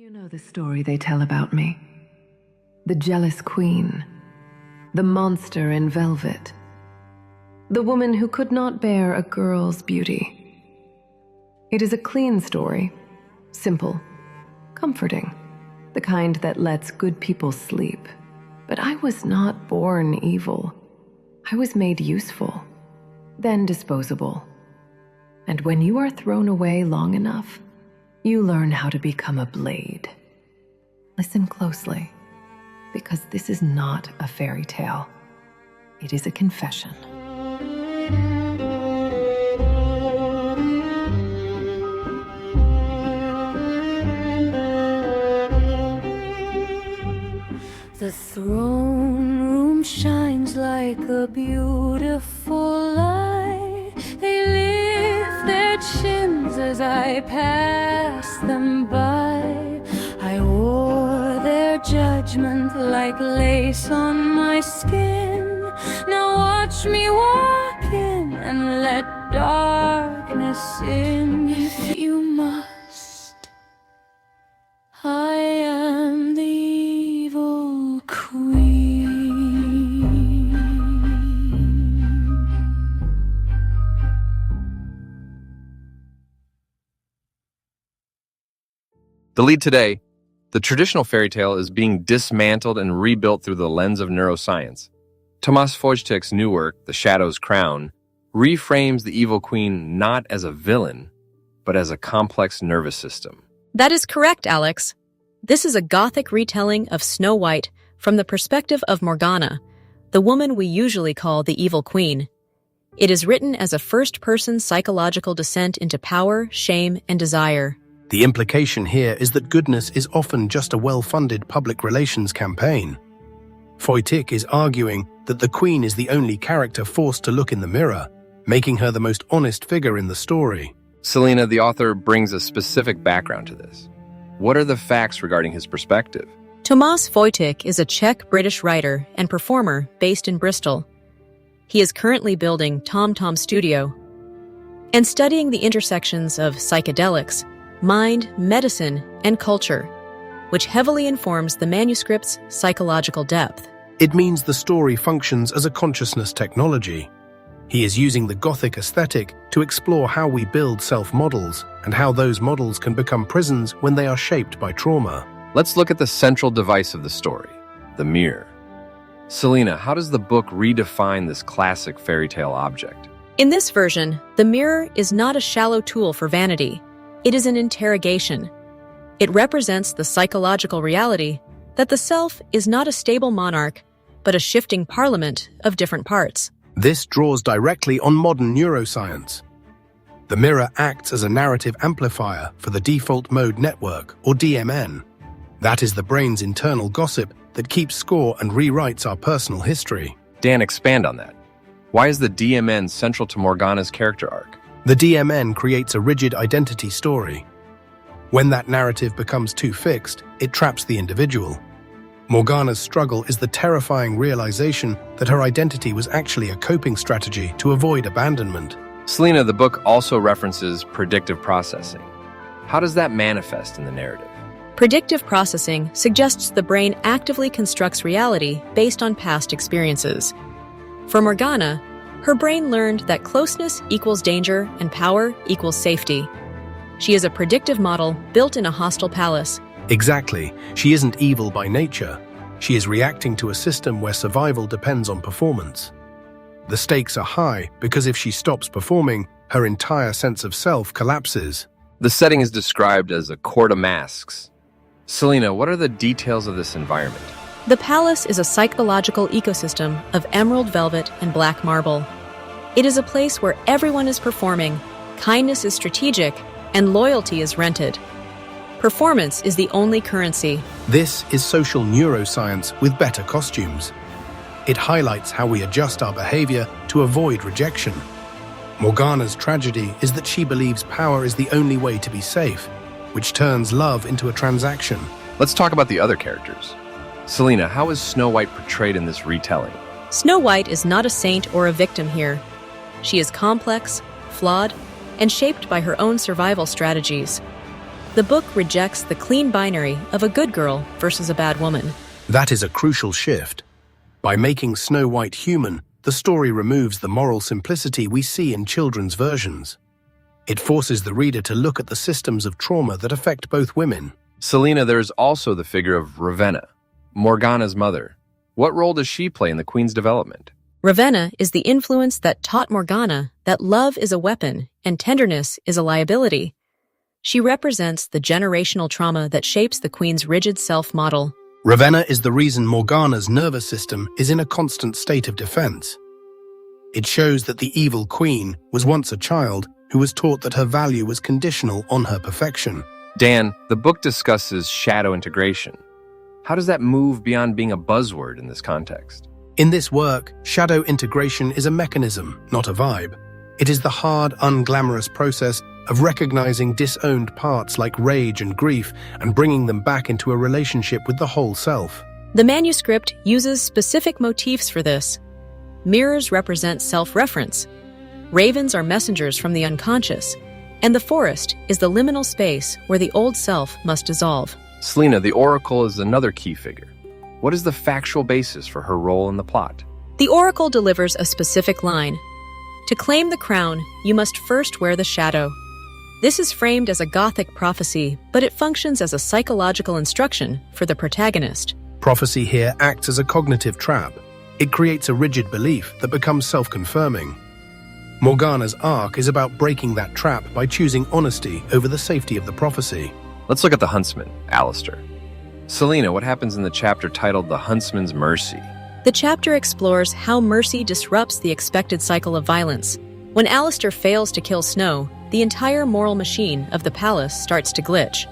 You know the story they tell about me. The jealous queen. The monster in velvet. The woman who could not bear a girl's beauty. It is a clean story. Simple. Comforting. The kind that lets good people sleep. But I was not born evil. I was made useful. Then disposable. And when you are thrown away long enough, you learn how to become a blade. Listen closely, because this is not a fairy tale. It is a confession. The throne room shines like a beautiful light. They lift their chins as I pass them by. I wore their judgment like lace on my skin. Now watch me walk in and let darkness in. If you must, I am the evil queen. The lead today, the traditional fairy tale is being dismantled and rebuilt through the lens of neuroscience. Tomas Fojtik's new work, The Shadow's Crown, reframes the evil queen not as a villain, but as a complex nervous system. That is correct, Alex. This is a Gothic retelling of Snow White from the perspective of Morgana, the woman we usually call the evil queen. It is written as a first-person psychological descent into power, shame, and desire. The implication here is that goodness is often just a well-funded public relations campaign. Fojtik is arguing that the queen is the only character forced to look in the mirror, making her the most honest figure in the story. Selena, the author, brings a specific background to this. What are the facts regarding his perspective? Tomas Fojtik is a Czech-British writer and performer based in Bristol. He is currently building TomTom'STUDIO and studying the intersections of psychedelics, mind, medicine, and culture, which heavily informs the manuscript's psychological depth. It means the story functions as a consciousness technology. He is using the Gothic aesthetic to explore how we build self-models and how those models can become prisons when they are shaped by trauma. Let's look at the central device of the story, the mirror. Selena, how does the book redefine this classic fairy tale object? In this version, the mirror is not a shallow tool for vanity. It is an interrogation. It represents the psychological reality that the self is not a stable monarch, but a shifting parliament of different parts. This draws directly on modern neuroscience. The mirror acts as a narrative amplifier for the default mode network, or DMN. That is the brain's internal gossip that keeps score and rewrites our personal history. Dan, expand on that. Why is the DMN central to Morgana's character arc? The DMN creates a rigid identity story. When that narrative becomes too fixed, it traps the individual. Morgana's struggle is the terrifying realization that her identity was actually a coping strategy to avoid abandonment. Selena, the book also references predictive processing. How does that manifest in the narrative? Predictive processing suggests the brain actively constructs reality based on past experiences. For Morgana, her brain learned that closeness equals danger and power equals safety. She is a predictive model built in a hostile palace. Exactly. She isn't evil by nature. She is reacting to a system where survival depends on performance. The stakes are high because if she stops performing, her entire sense of self collapses. The setting is described as a court of masks. Selena, what are the details of this environment? The palace is a psychological ecosystem of emerald velvet and black marble. It is a place where everyone is performing, kindness is strategic, and loyalty is rented. Performance is the only currency. This is social neuroscience with better costumes. It highlights how we adjust our behavior to avoid rejection. Morgana's tragedy is that she believes power is the only way to be safe, which turns love into a transaction. Let's talk about the other characters. Selena, how is Snow White portrayed in this retelling? Snow White is not a saint or a victim here. She is complex, flawed, and shaped by her own survival strategies. The book rejects the clean binary of a good girl versus a bad woman. That is a crucial shift. By making Snow White human, the story removes the moral simplicity we see in children's versions. It forces the reader to look at the systems of trauma that affect both women. Selina, there is also the figure of Ravenna, Morgana's mother. What role does she play in the Queen's development? Ravenna is the influence that taught Morgana that love is a weapon and tenderness is a liability. She represents the generational trauma that shapes the Queen's rigid self-model. Ravenna is the reason Morgana's nervous system is in a constant state of defense. It shows that the evil Queen was once a child who was taught that her value was conditional on her perfection. Dan, the book discusses shadow integration. How does that move beyond being a buzzword in this context? In this work, shadow integration is a mechanism, not a vibe. It is the hard, unglamorous process of recognizing disowned parts like rage and grief and bringing them back into a relationship with the whole self. The manuscript uses specific motifs for this. Mirrors represent self-reference. Ravens are messengers from the unconscious. And the forest is the liminal space where the old self must dissolve. Selina, the Oracle is another key figure. What is the factual basis for her role in the plot? The Oracle delivers a specific line. To claim the crown, you must first wear the shadow. This is framed as a Gothic prophecy, but it functions as a psychological instruction for the protagonist. Prophecy here acts as a cognitive trap. It creates a rigid belief that becomes self-confirming. Morgana's arc is about breaking that trap by choosing honesty over the safety of the prophecy. Let's look at the huntsman, Alistair. Selina, what happens in the chapter titled The Huntsman's Mercy? The chapter explores how mercy disrupts the expected cycle of violence. When Alistair fails to kill Snow, the entire moral machine of the palace starts to glitch,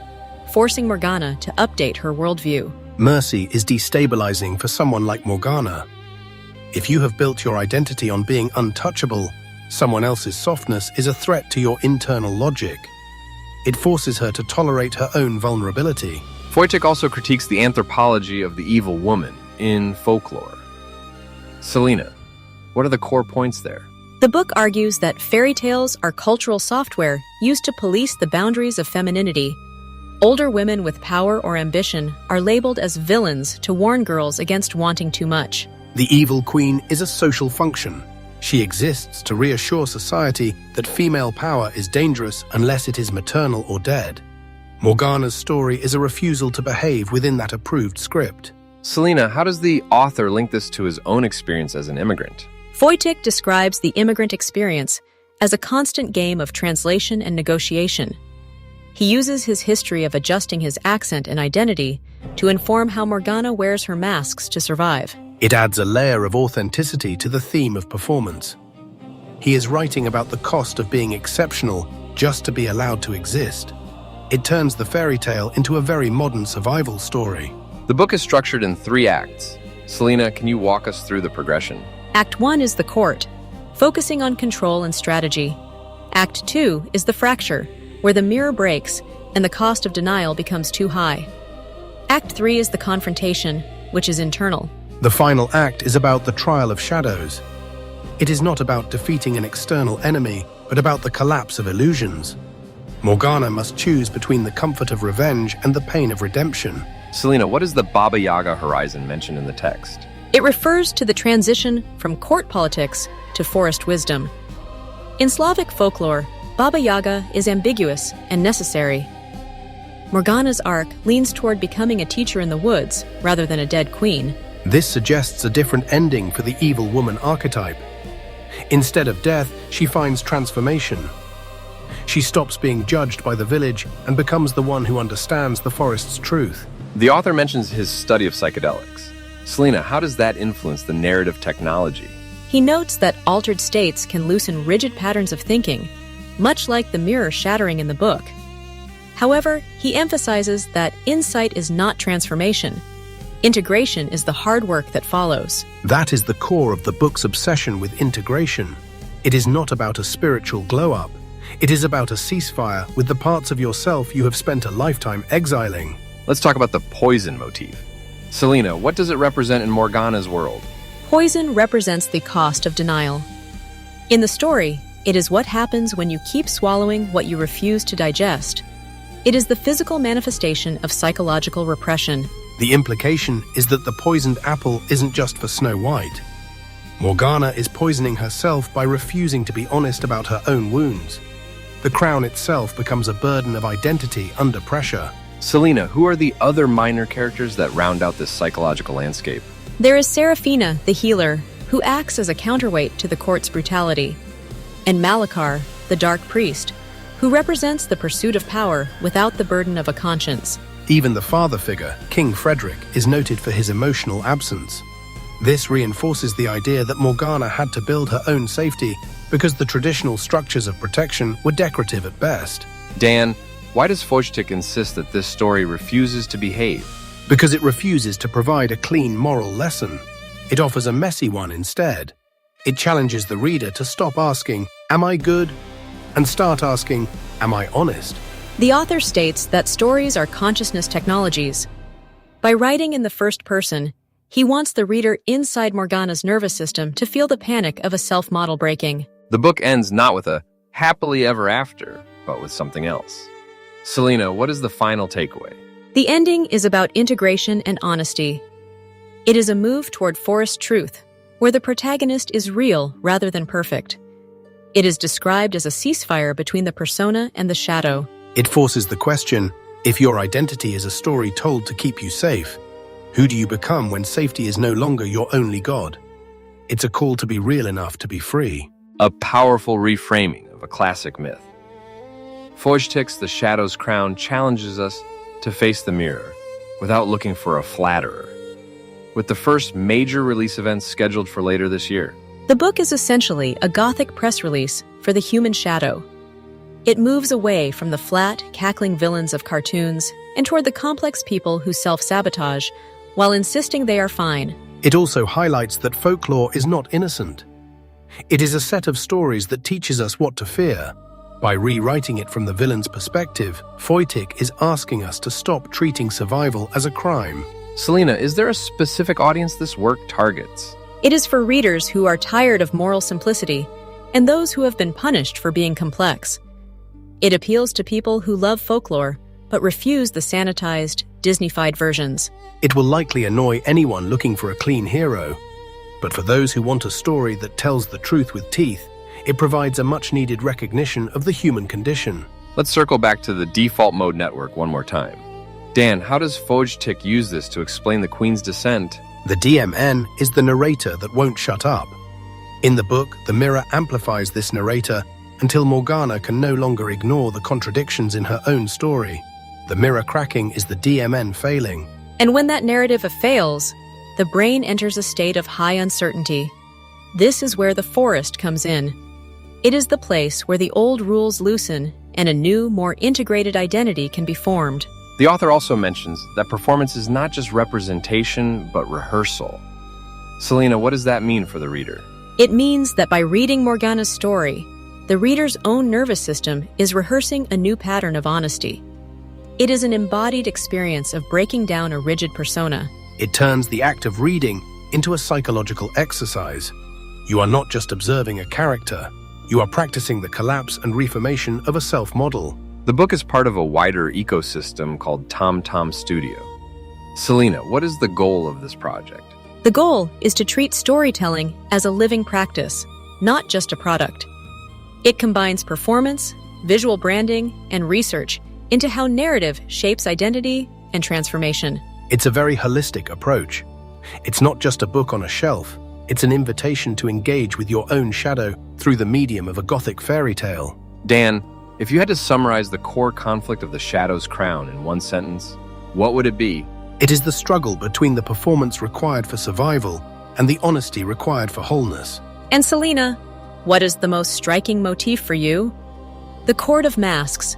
forcing Morgana to update her worldview. Mercy is destabilizing for someone like Morgana. If you have built your identity on being untouchable, someone else's softness is a threat to your internal logic. It forces her to tolerate her own vulnerability. Fojtik also critiques the anthropology of the evil woman in Folklore. Selina, what are the core points there? The book argues that fairy tales are cultural software used to police the boundaries of femininity. Older women with power or ambition are labeled as villains to warn girls against wanting too much. The evil queen is a social function. She exists to reassure society that female power is dangerous unless it is maternal or dead. Morgana's story is a refusal to behave within that approved script. Selina, how does the author link this to his own experience as an immigrant? Fojtik describes the immigrant experience as a constant game of translation and negotiation. He uses his history of adjusting his accent and identity to inform how Morgana wears her masks to survive. It adds a layer of authenticity to the theme of performance. He is writing about the cost of being exceptional just to be allowed to exist. It turns the fairy tale into a very modern survival story. The book is structured in 3 acts. Selina, can you walk us through the progression? Act 1 is the court, focusing on control and strategy. Act 2 is the fracture, where the mirror breaks and the cost of denial becomes too high. Act 3 is the confrontation, which is internal. The final act is about the trial of shadows. It is not about defeating an external enemy, but about the collapse of illusions. Morgana must choose between the comfort of revenge and the pain of redemption. Selina, what is the Baba Yaga horizon mentioned in the text? It refers to the transition from court politics to forest wisdom. In Slavic folklore, Baba Yaga is ambiguous and necessary. Morgana's arc leans toward becoming a teacher in the woods rather than a dead queen. This suggests a different ending for the evil woman archetype. Instead of death, she finds transformation. She stops being judged by the village and becomes the one who understands the forest's truth. The author mentions his study of psychedelics. Selina, how does that influence the narrative technology? He notes that altered states can loosen rigid patterns of thinking, much like the mirror shattering in the book. However, he emphasizes that insight is not transformation. Integration is the hard work that follows. That is the core of the book's obsession with integration. It is not about a spiritual glow-up. It is about a ceasefire with the parts of yourself you have spent a lifetime exiling. Let's talk about the poison motif. Selina, what does it represent in Morgana's world? Poison represents the cost of denial. In the story, it is what happens when you keep swallowing what you refuse to digest. It is the physical manifestation of psychological repression. The implication is that the poisoned apple isn't just for Snow White. Morgana is poisoning herself by refusing to be honest about her own wounds. The crown itself becomes a burden of identity under pressure. Selena, who are the other minor characters that round out this psychological landscape? There is Seraphina, the healer, who acts as a counterweight to the court's brutality, and Malachar, the dark priest, who represents the pursuit of power without the burden of a conscience. Even the father figure, King Frederick, is noted for his emotional absence. This reinforces the idea that Morgana had to build her own safety because the traditional structures of protection were decorative at best. Dan, why does Fojtik insist that this story refuses to behave? Because it refuses to provide a clean moral lesson. It offers a messy one instead. It challenges the reader to stop asking, "Am I good?" and start asking, "Am I honest?" The author states that stories are consciousness technologies. By writing in the first person, he wants the reader inside Morgana's nervous system to feel the panic of a self-model breaking. The book ends not with a happily ever after, but with something else. Selena, what is the final takeaway? The ending is about integration and honesty. It is a move toward forest truth, where the protagonist is real rather than perfect. It is described as a ceasefire between the persona and the shadow. It forces the question, if your identity is a story told to keep you safe, who do you become when safety is no longer your only god? It's a call to be real enough to be free. A powerful reframing of a classic myth. Fojtik's The Shadow's Crown challenges us to face the mirror without looking for a flatterer. With the first major release event scheduled for later this year. The book is essentially a Gothic press release for the human shadow. It moves away from the flat, cackling villains of cartoons and toward the complex people who self-sabotage while insisting they are fine. It also highlights that folklore is not innocent. It is a set of stories that teaches us what to fear. By rewriting it from the villain's perspective, Fojtik is asking us to stop treating survival as a crime. Selena, is there a specific audience this work targets? It is for readers who are tired of moral simplicity and those who have been punished for being complex. It appeals to people who love folklore but refuse the sanitized, Disney-fied versions. It will likely annoy anyone looking for a clean hero, but for those who want a story that tells the truth with teeth, it provides a much-needed recognition of the human condition. Let's circle back to the default mode network one more time. Dan, how does Fojtik use this to explain the Queen's descent? The DMN is the narrator that won't shut up. In the book, the mirror amplifies this narrator until Morgana can no longer ignore the contradictions in her own story. The mirror cracking is the DMN failing. And when that narrative fails, the brain enters a state of high uncertainty. This is where the forest comes in. It is the place where the old rules loosen and a new, more integrated identity can be formed. The author also mentions that performance is not just representation, but rehearsal. Selena, what does that mean for the reader? It means that by reading Morgana's story, the reader's own nervous system is rehearsing a new pattern of honesty. It is an embodied experience of breaking down a rigid persona. It turns the act of reading into a psychological exercise. You are not just observing a character, you are practicing the collapse and reformation of a self-model. The book is part of a wider ecosystem called TomTom'STUDIO. Selena, what is the goal of this project? The goal is to treat storytelling as a living practice, not just a product. It combines performance, visual branding, and research into how narrative shapes identity and transformation. It's a very holistic approach. It's not just a book on a shelf, it's an invitation to engage with your own shadow through the medium of a Gothic fairy tale. Dan, if you had to summarize the core conflict of The Shadow's Crown in one sentence, what would it be? It is the struggle between the performance required for survival and the honesty required for wholeness. And Selena, what is the most striking motif for you? The Court of Masks.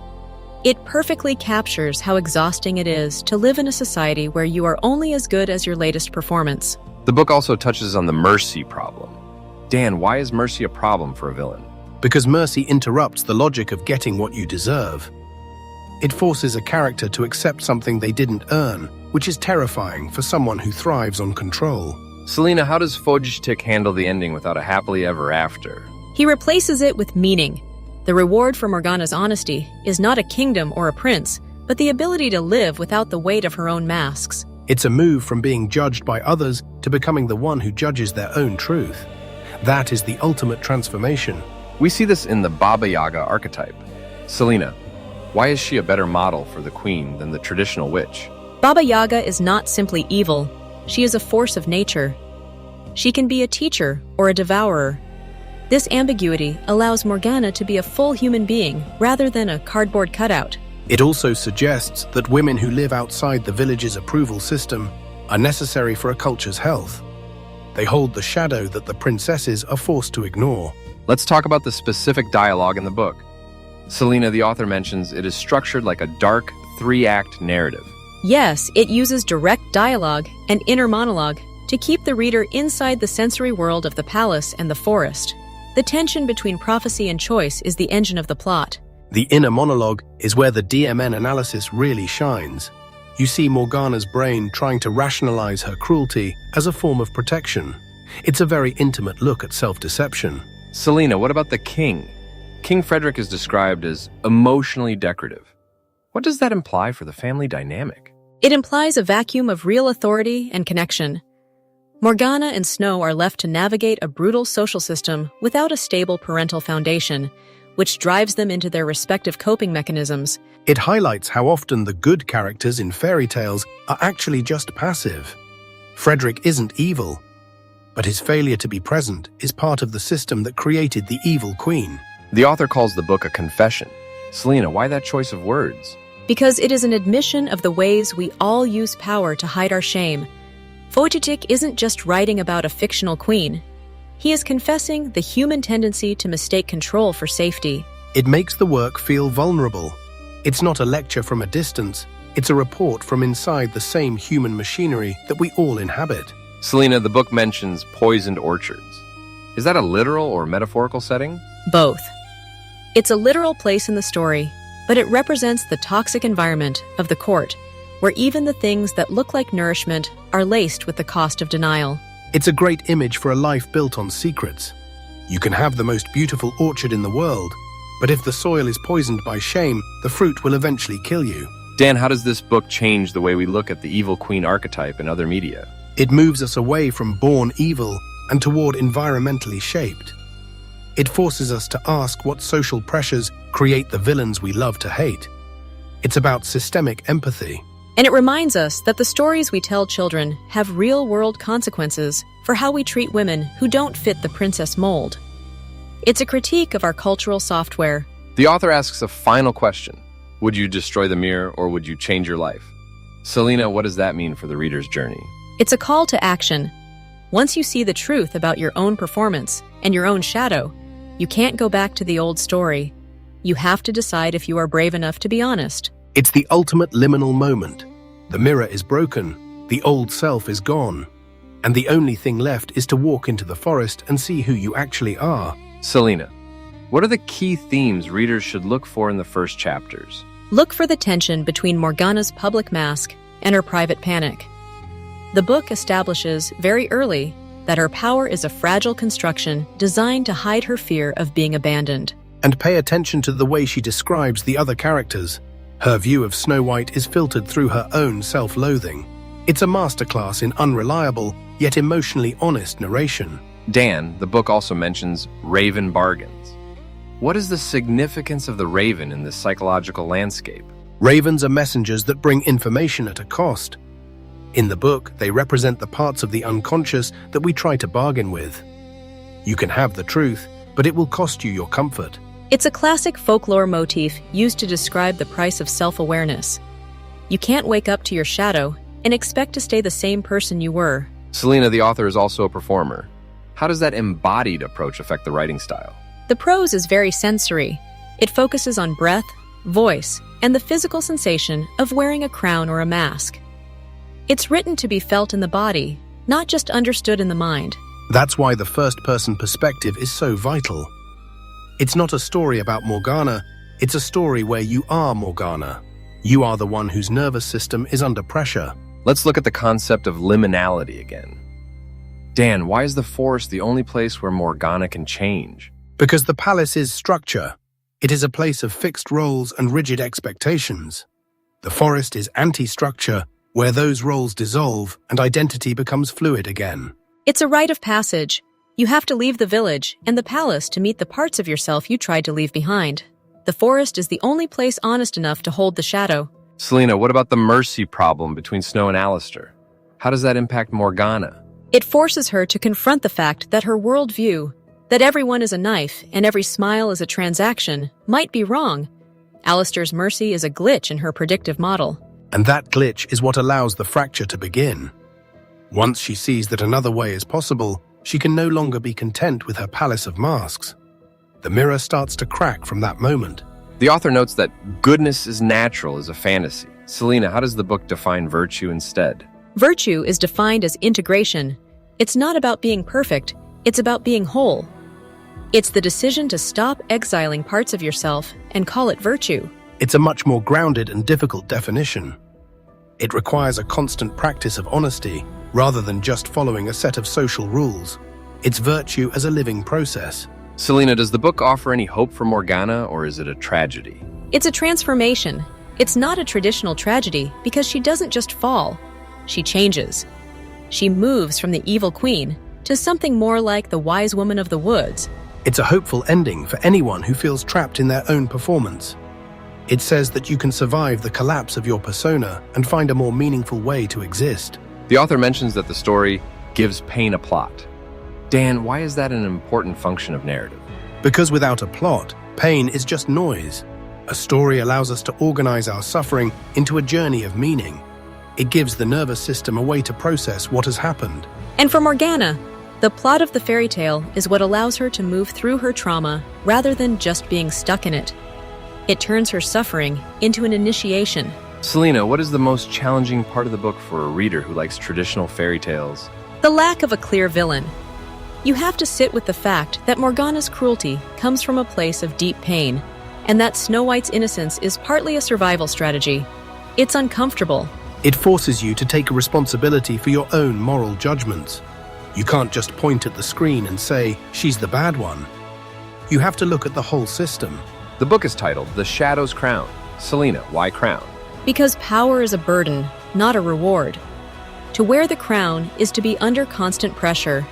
It perfectly captures how exhausting it is to live in a society where you are only as good as your latest performance. The book also touches on the mercy problem. Dan, why is mercy a problem for a villain? Because mercy interrupts the logic of getting what you deserve. It forces a character to accept something they didn't earn, which is terrifying for someone who thrives on control. Selena, how does Fojtik handle the ending without a happily ever after? He replaces it with meaning. The reward for Morgana's honesty is not a kingdom or a prince, but the ability to live without the weight of her own masks. It's a move from being judged by others to becoming the one who judges their own truth. That is the ultimate transformation. We see this in the Baba Yaga archetype. Selena, why is she a better model for the queen than the traditional witch? Baba Yaga is not simply evil. She is a force of nature. She can be a teacher or a devourer. This ambiguity allows Morgana to be a full human being rather than a cardboard cutout. It also suggests that women who live outside the village's approval system are necessary for a culture's health. They hold the shadow that the princesses are forced to ignore. Let's talk about the specific dialogue in the book. Selena, the author, mentions it is structured like a dark, 3-act narrative. Yes, it uses direct dialogue and inner monologue to keep the reader inside the sensory world of the palace and the forest. The tension between prophecy and choice is the engine of the plot. The inner monologue is where the DMN analysis really shines. You see Morgana's brain trying to rationalize her cruelty as a form of protection. It's a very intimate look at self-deception. Selena, what about the king? King Frederick is described as emotionally decorative. What does that imply for the family dynamic? It implies a vacuum of real authority and connection. Morgana and Snow are left to navigate a brutal social system without a stable parental foundation, which drives them into their respective coping mechanisms. It highlights how often the good characters in fairy tales are actually just passive. Frederick isn't evil, but his failure to be present is part of the system that created the evil queen. The author calls the book a confession. Selena, why that choice of words? Because it is an admission of the ways we all use power to hide our shame. Fojtik isn't just writing about a fictional queen. He is confessing the human tendency to mistake control for safety. It makes the work feel vulnerable. It's not a lecture from a distance. It's a report from inside the same human machinery that we all inhabit. Selena, the book mentions poisoned orchards. Is that a literal or metaphorical setting? Both. It's a literal place in the story, but it represents the toxic environment of the court, where even the things that look like nourishment are laced with the cost of denial. It's a great image for a life built on secrets. You can have the most beautiful orchard in the world, but if the soil is poisoned by shame, the fruit will eventually kill you. Dan, how does this book change the way we look at the evil queen archetype in other media? It moves us away from born evil and toward environmentally shaped. It forces us to ask what social pressures create the villains we love to hate. It's about systemic empathy. And it reminds us that the stories we tell children have real-world consequences for how we treat women who don't fit the princess mold. It's a critique of our cultural software. The author asks a final question. Would you destroy the mirror or would you change your life? Selena, what does that mean for the reader's journey? It's a call to action. Once you see the truth about your own performance and your own shadow, you can't go back to the old story. You have to decide if you are brave enough to be honest. It's the ultimate liminal moment. The mirror is broken, the old self is gone, and the only thing left is to walk into the forest and see who you actually are. Selena, what are the key themes readers should look for in the first chapters? Look for the tension between Morgana's public mask and her private panic. The book establishes very early that her power is a fragile construction designed to hide her fear of being abandoned. And pay attention to the way she describes the other characters. Her view of Snow White is filtered through her own self-loathing. It's a masterclass in unreliable, yet emotionally honest narration. Dan, the book also mentions raven bargains. What is the significance of the raven in this psychological landscape? Ravens are messengers that bring information at a cost. In the book, they represent the parts of the unconscious that we try to bargain with. You can have the truth, but it will cost you your comfort. It's a classic folklore motif used to describe the price of self-awareness. You can't wake up to your shadow and expect to stay the same person you were. Selena, the author, is also a performer. How does that embodied approach affect the writing style? The prose is very sensory. It focuses on breath, voice, and the physical sensation of wearing a crown or a mask. It's written to be felt in the body, not just understood in the mind. That's why the first-person perspective is so vital. It's not a story about Morgana, it's a story where you are Morgana. You are the one whose nervous system is under pressure. Let's look at the concept of liminality again. Dan, why is the forest the only place where Morgana can change? Because the palace is structure. It is a place of fixed roles and rigid expectations. The forest is anti-structure, where those roles dissolve and identity becomes fluid again. It's a rite of passage. You have to leave the village and the palace to meet the parts of yourself you tried to leave behind. The forest is the only place honest enough to hold the shadow. Selena, what about the mercy problem between Snow and Alistair? How does that impact Morgana? It forces her to confront the fact that her worldview, that everyone is a knife and every smile is a transaction, might be wrong. Alistair's mercy is a glitch in her predictive model. And that glitch is what allows the fracture to begin. Once she sees that another way is possible, she can no longer be content with her palace of masks. The mirror starts to crack from that moment. The author notes that goodness is natural is a fantasy. Selena, how does the book define virtue instead? Virtue is defined as integration. It's not about being perfect, it's about being whole. It's the decision to stop exiling parts of yourself and call it virtue. It's a much more grounded and difficult definition. It requires a constant practice of honesty, rather than just following a set of social rules. It's virtue as a living process. Selena, does the book offer any hope for Morgana, or is it a tragedy? It's a transformation. It's not a traditional tragedy because she doesn't just fall. She changes. She moves from the evil queen to something more like the wise woman of the woods. It's a hopeful ending for anyone who feels trapped in their own performance. It says that you can survive the collapse of your persona and find a more meaningful way to exist. The author mentions that the story gives pain a plot. Dan, why is that an important function of narrative? Because without a plot, pain is just noise. A story allows us to organize our suffering into a journey of meaning. It gives the nervous system a way to process what has happened. And for Morgana, the plot of the fairy tale is what allows her to move through her trauma rather than just being stuck in it. It turns her suffering into an initiation. Selena, what is the most challenging part of the book for a reader who likes traditional fairy tales? The lack of a clear villain. You have to sit with the fact that Morgana's cruelty comes from a place of deep pain, and that Snow White's innocence is partly a survival strategy. It's uncomfortable. It forces you to take responsibility for your own moral judgments. You can't just point at the screen and say, she's the bad one. You have to look at the whole system. The book is titled The Shadow's Crown. Selena, why crown? Because power is a burden, not a reward. To wear the crown is to be under constant pressure.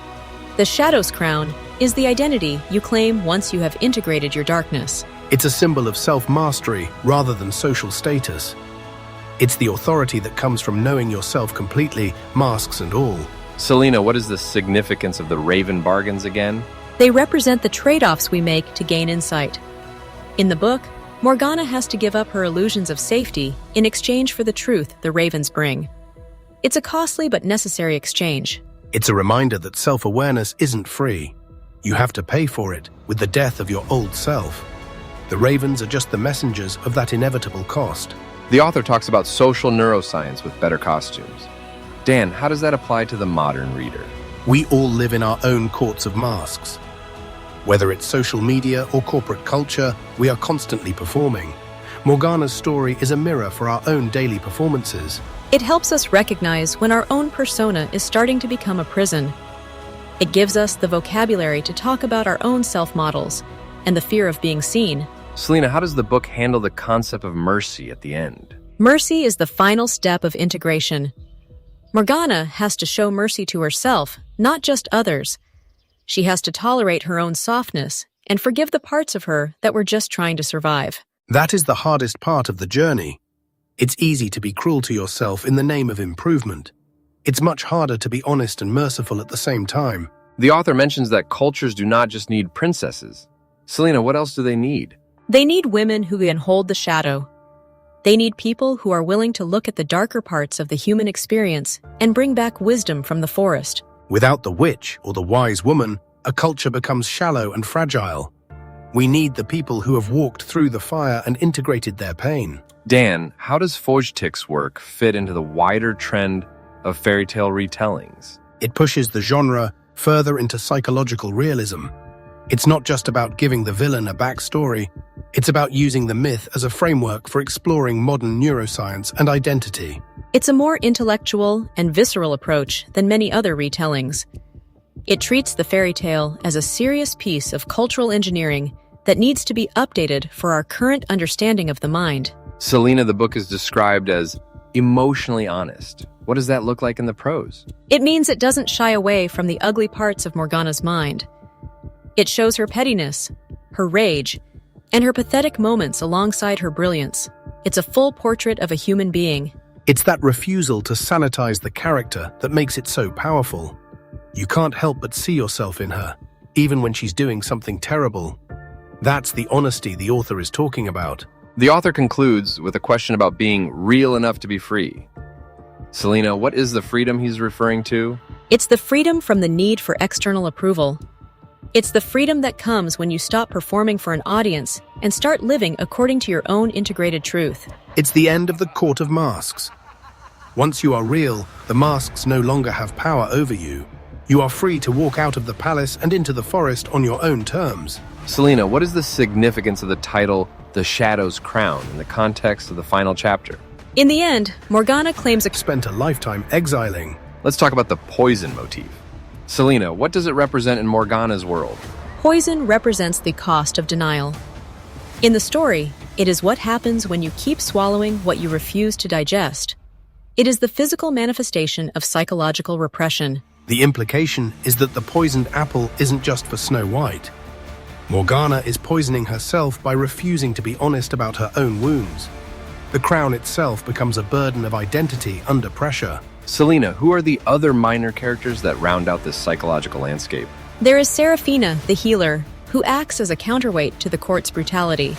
The Shadow's crown is the identity you claim once you have integrated your darkness. It's a symbol of self-mastery rather than social status. It's the authority that comes from knowing yourself completely, masks and all. Selena, what is the significance of the Raven bargains again? They represent the trade-offs we make to gain insight. In the book, Morgana has to give up her illusions of safety in exchange for the truth the ravens bring. It's a costly but necessary exchange. It's a reminder that self-awareness isn't free. You have to pay for it with the death of your old self. The ravens are just the messengers of that inevitable cost. The author talks about social neuroscience with better costumes. Dan, how does that apply to the modern reader? We all live in our own courts of masks. Whether it's social media or corporate culture, we are constantly performing. Morgana's story is a mirror for our own daily performances. It helps us recognize when our own persona is starting to become a prison. It gives us the vocabulary to talk about our own self-models and the fear of being seen. Selena, how does the book handle the concept of mercy at the end? Mercy is the final step of integration. Morgana has to show mercy to herself, not just others. She has to tolerate her own softness and forgive the parts of her that were just trying to survive. That is the hardest part of the journey. It's easy to be cruel to yourself in the name of improvement. It's much harder to be honest and merciful at the same time. The author mentions that cultures do not just need princesses. Selena, what else do they need? They need women who can hold the shadow. They need people who are willing to look at the darker parts of the human experience and bring back wisdom from the forest. Without the witch or the wise woman, a culture becomes shallow and fragile. We need the people who have walked through the fire and integrated their pain. Dan, how does Fojtik's work fit into the wider trend of fairy tale retellings? It pushes the genre further into psychological realism. It's not just about giving the villain a backstory. It's about using the myth as a framework for exploring modern neuroscience and identity. It's a more intellectual and visceral approach than many other retellings. It treats the fairy tale as a serious piece of cultural engineering that needs to be updated for our current understanding of the mind. Selena, the book is described as emotionally honest. What does that look like in the prose? It means it doesn't shy away from the ugly parts of Morgana's mind. It shows her pettiness, her rage, and her pathetic moments alongside her brilliance. It's a full portrait of a human being. It's that refusal to sanitize the character that makes it so powerful. You can't help but see yourself in her, even when she's doing something terrible. That's the honesty the author is talking about. The author concludes with a question about being real enough to be free. Selena, what is the freedom he's referring to? It's the freedom from the need for external approval. It's the freedom that comes when you stop performing for an audience and start living according to your own integrated truth. It's the end of the court of masks. Once you are real, the masks no longer have power over you. You are free to walk out of the palace and into the forest on your own terms. Selena, what is the significance of the title, The Shadow's Crown, in the context of the final chapter? In the end, Morgana claims Spent a lifetime exiling. Let's talk about the poison motif. Selena, what does it represent in Morgana's world? poison represents the cost of denial. In the story, it is what happens when you keep swallowing what you refuse to digest. It is the physical manifestation of psychological repression. The implication is that the poisoned apple isn't just for Snow White. Morgana is poisoning herself by refusing to be honest about her own wounds. The crown itself becomes a burden of identity under pressure. Selena, who are the other minor characters that round out this psychological landscape? There is Seraphina, the healer, who acts as a counterweight to the court's brutality,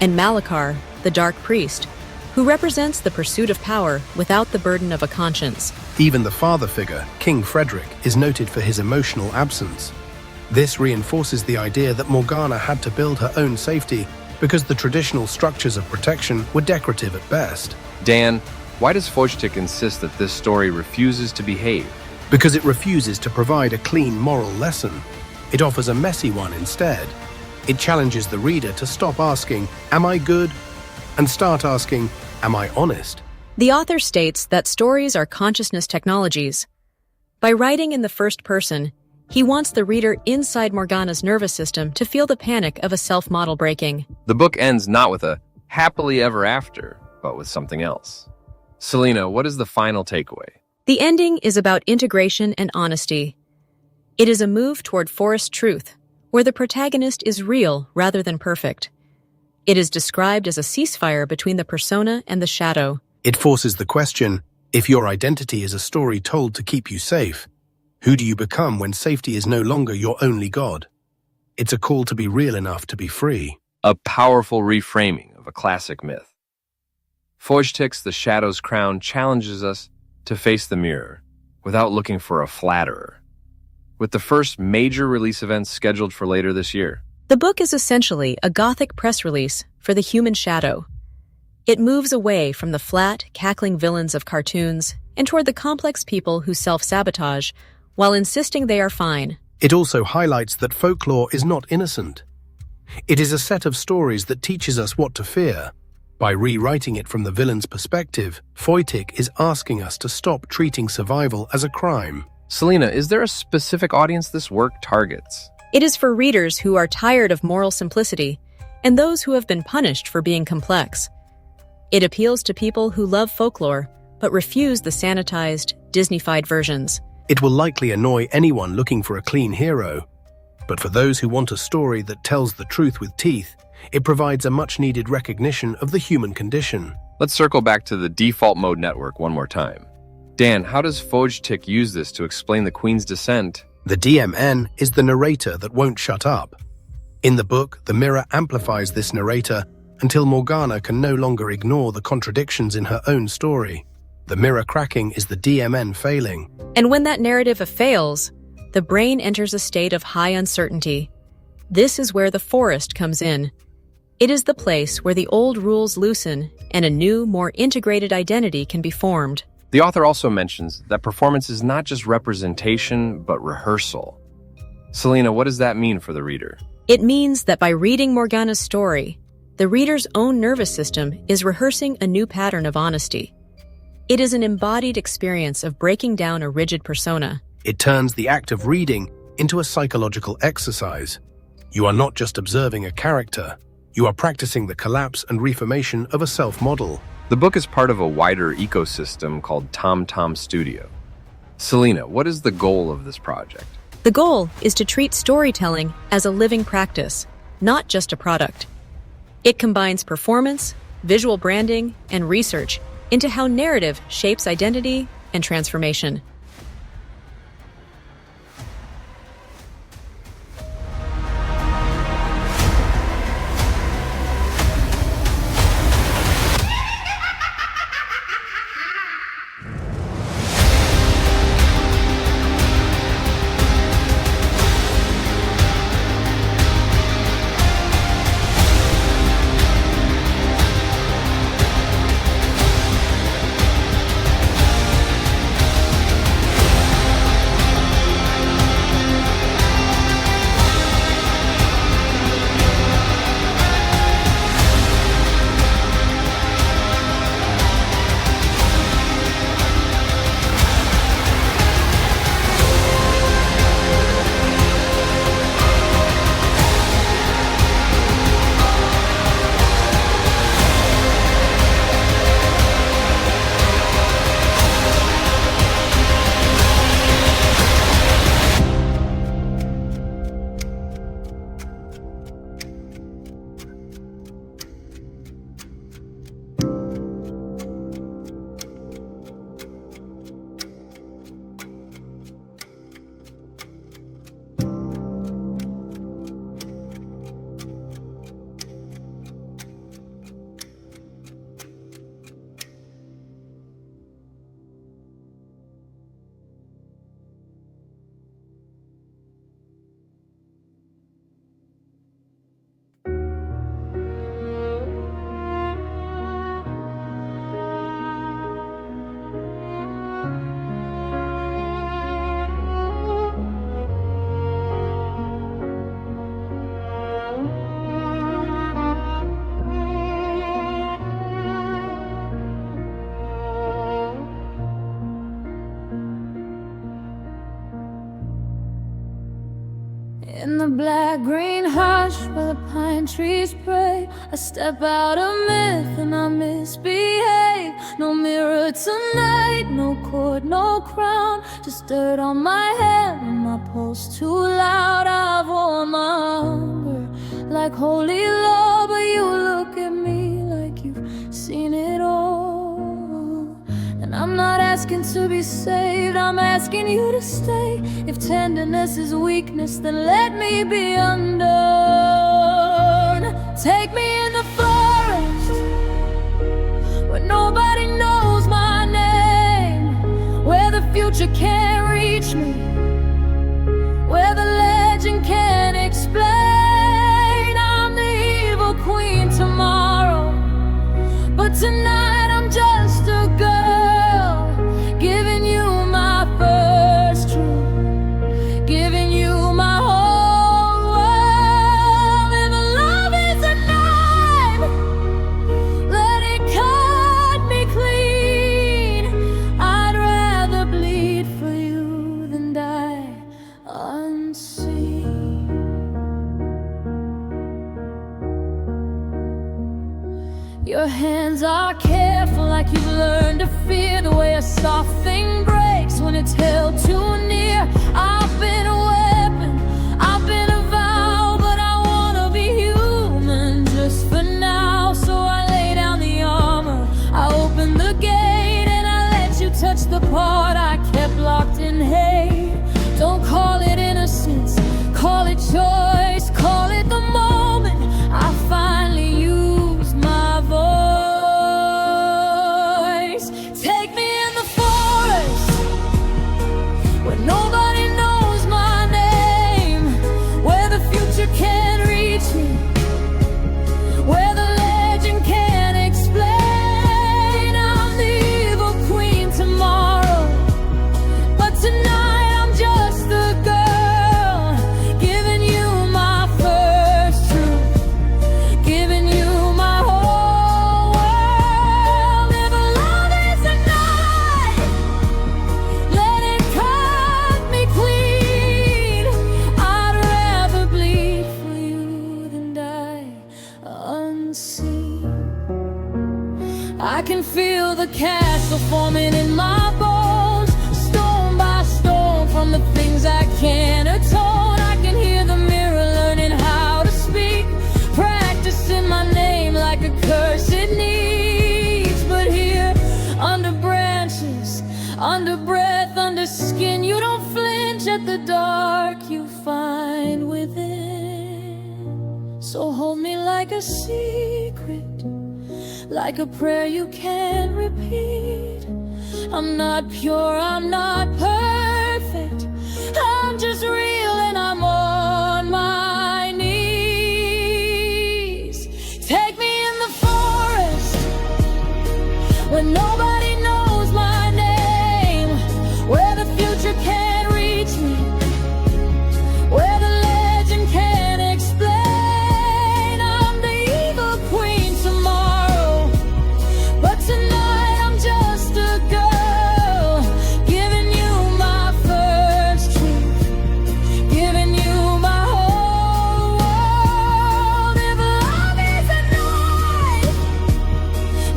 and Malachar, the dark priest, who represents the pursuit of power without the burden of a conscience. Even the father figure, King Frederick, is noted for his emotional absence. This reinforces the idea that Morgana had to build her own safety because the traditional structures of protection were decorative at best. Dan, why does Fojtik insist that this story refuses to behave? Because it refuses to provide a clean moral lesson. It offers a messy one instead. It challenges the reader to stop asking, "Am I good?" and start asking, "Am I honest?" The author states that stories are consciousness technologies. By writing in the first person, he wants the reader inside Morgana's nervous system to feel the panic of a self-model breaking. The book ends not with a happily ever after, but with something else. Selena, what is the final takeaway? The ending is about integration and honesty. It is a move toward forest truth, where the protagonist is real rather than perfect. It is described as a ceasefire between the persona and the shadow. It forces the question, if your identity is a story told to keep you safe, who do you become when safety is no longer your only god? It's a call to be real enough to be free. A powerful reframing of a classic myth. Fojtik's The Shadow's Crown challenges us to face the mirror without looking for a flatterer. With the first major release events scheduled for later this year. The book is essentially a Gothic press release for the human shadow. It moves away from the flat, cackling villains of cartoons and toward the complex people who self-sabotage while insisting they are fine. It also highlights that folklore is not innocent. It is a set of stories that teaches us what to fear. By rewriting it from the villain's perspective, Fojtik is asking us to stop treating survival as a crime. Selena, is there a specific audience this work targets? It is for readers who are tired of moral simplicity and those who have been punished for being complex. It appeals to people who love folklore but refuse the sanitized, Disney-fied versions. It will likely annoy anyone looking for a clean hero. But for those who want a story that tells the truth with teeth, it provides a much-needed recognition of the human condition. Let's circle back to the default mode network one more time. Dan, how does Fojtik use this to explain the Queen's descent? The DMN is the narrator that won't shut up. In the book, the mirror amplifies this narrator until Morgana can no longer ignore the contradictions in her own story. The mirror cracking is the DMN failing. And when that narrative fails, the brain enters a state of high uncertainty. This is where the forest comes in. It is the place where the old rules loosen and a new, more integrated identity can be formed. The author also mentions that performance is not just representation, but rehearsal. Selena, what does that mean for the reader? It means that by reading Morgana's story, the reader's own nervous system is rehearsing a new pattern of honesty. It is an embodied experience of breaking down a rigid persona. It turns the act of reading into a psychological exercise. You are not just observing a character, You are practicing the collapse and reformation of a self-model. The book is part of a wider ecosystem called TomTom'STUDIO. Selena, what is the goal of this project? The goal is to treat storytelling as a living practice, not just a product. It combines performance, visual branding, and research into how narrative shapes identity and transformation. In the black-green hush where the pine trees pray, I step out of myth and I misbehave. No mirror tonight, no cord, no crown, just dirt on my head and my pulse too loud. I've worn my hunger like holy law, but you look at me like you've seen it all. And I'm not asking to be saved, I'm asking you to stay. If tenderness is weakness, then let me be undone. Take me in the forest where nobody knows my name, where the future can't reach me, where the legend can't explain. I'm the evil queen tomorrow, but tonight I'm just a girl, giving you my first truth, giving you my whole world. If love is a knife, let it cut me clean. I'd rather bleed for you than die unseen. Your hands are careful, like you've learned to fear the way a soft thing breaks when it's held too near. I've been a weapon, I've been a vow, but I wanna be human just for now. So I lay down the armor, I open the gate, and I let you touch the part I kept locked in hate. Don't call it innocence, call it choice, call it the moment I finally use my voice. Take me in the forest where nobody knows my name, where the future can't reach me, where the legend can't explain. I'm the evil queen tomorrow, but tonight I'm just the the castle forming in my bones, stone by stone, from the things I can't atone. I can hear the mirror learning how to speak, practicing my name like a curse it needs. But here, under branches, under breath, under skin, you don't flinch at the dark you find within. So hold me like a secret, like a prayer you can't repeat. I'm not pure, I'm not perfect, I'm just real and I'm on my knees. Take me in the forest where nobody knows my name, where the future can't reach me, where the legend can't explain. I'm the evil queen tomorrow, but tonight I'm just a girl, giving you my first truth, giving you my whole world. If love is a knife,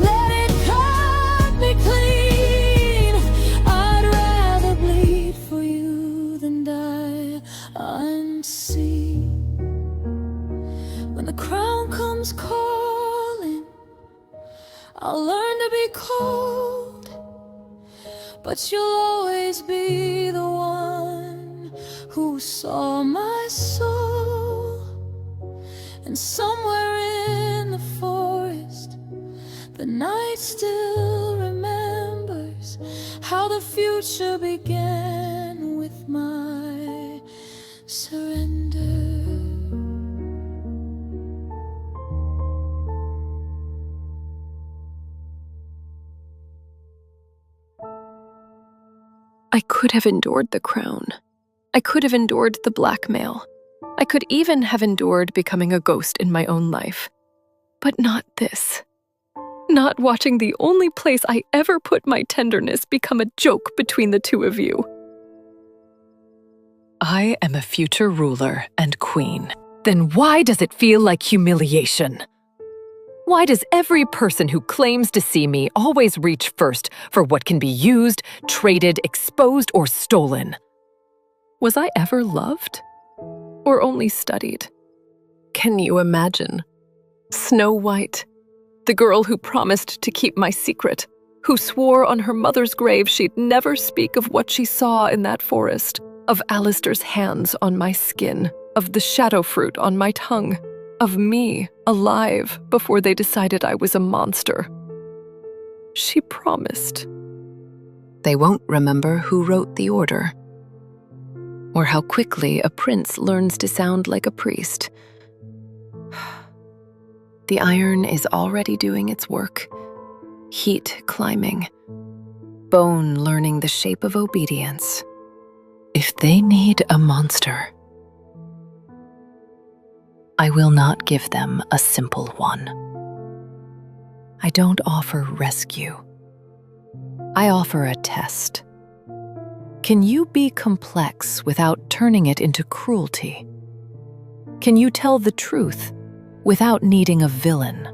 let it cut me clean. I'd rather bleed for you than die unseen. When the crown comes calling, I'll learn to be cold, but you'll always be the one who saw my soul. And somewhere in the forest, the night still remembers how the future began with my surrender. I could have endured the crown. I could have endured the blackmail. I could even have endured becoming a ghost in my own life. But not this. Not watching the only place I ever put my tenderness become a joke between the two of you. I am a future ruler and queen. Then why does it feel like humiliation? Why does every person who claims to see me always reach first for what can be used, traded, exposed, or stolen? Was I ever loved? Or only studied? Can you imagine? Snow White, the girl who promised to keep my secret, who swore on her mother's grave she'd never speak of what she saw in that forest, of Alistair's hands on my skin, of the shadow fruit on my tongue, of me alive before they decided I was a monster. She promised. They won't remember who wrote the order, or how quickly a prince learns to sound like a priest. The iron is already doing its work, heat climbing, bone learning the shape of obedience. If they need a monster, I will not give them a simple one. I don't offer rescue. I offer a test. Can you be complex without turning it into cruelty? Can you tell the truth without needing a villain?